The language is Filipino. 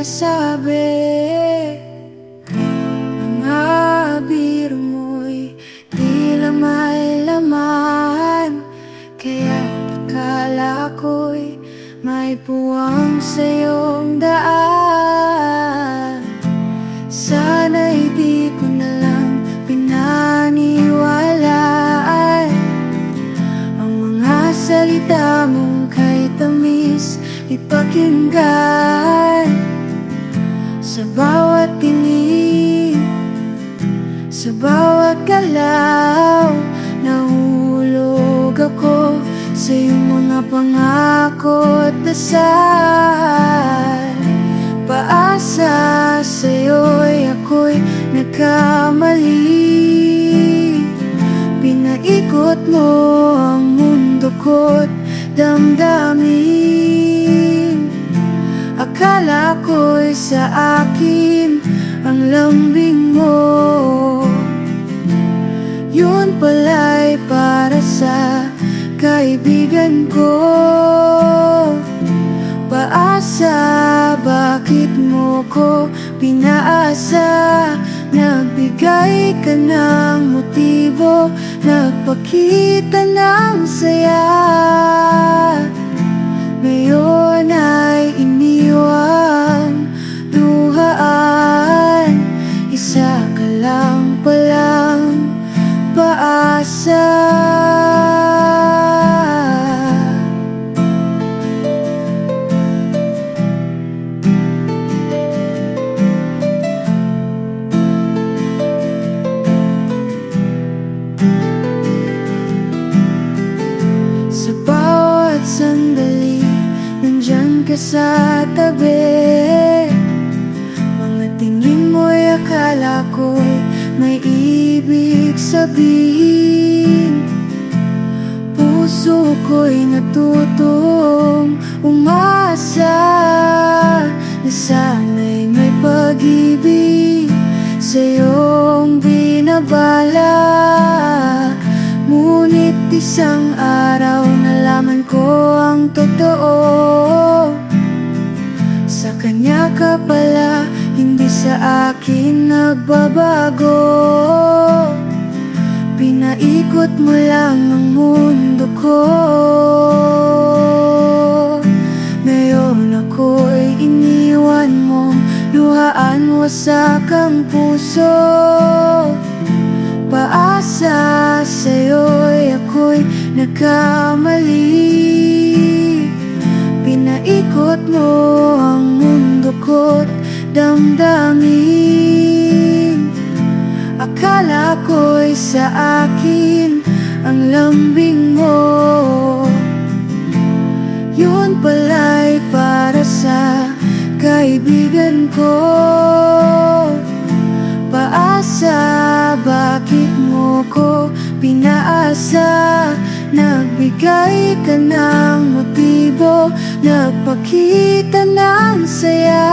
sinasabi. Mga biro mo'y tila may laman, kaya akala ko'y may puwang sa iyong daan. Sana'y di ko na lang pinaniwalaan ang mga salita mong kay tamis ipakinggan. Sa bawat tingin, sa bawat galaw, nahulog ako sa iyong mga pangako at dasal. Paasa sa'yo'y ako'y nagkamali. Pinaikot mo ang mundo ko't damdamin. Akala ko'y sa akin ang lambing mo, yun pala'y para sa kaibigan ko. Paasa, bakit mo ko pinaasa? Nagbigay ka ng motibo, nagpakita ng saya. Ngayon ay iniwan, luhaan. Isa ka lang palang paasa. Sa bawat sandali, nandyan ka sa tabi. Mga tingin mo'y akala ko'y may ibig sabihin. Puso ko'y natutong umasa na sana'y may pag-ibig sa iyong binabala. Ngunit isang araw nalaman ko ang totoo. Sa kanya ka pala, hindi sa akin nagbabago. Pinaikot mo lang ang mundo ko. Ngayon ako'y iniwan mong luhaan, wasak ang puso. Paasa sa'yo'y ako'y nagkamali. Pinaikot mo ang mundo ko't damdamin. Akala ko'y sa akin ang lambing mo, yun pala'y para sa kaibigan ko. Paasa, bakit mo ko pinaasa? Nagbigay ka ng motibo, nagpakita ng saya.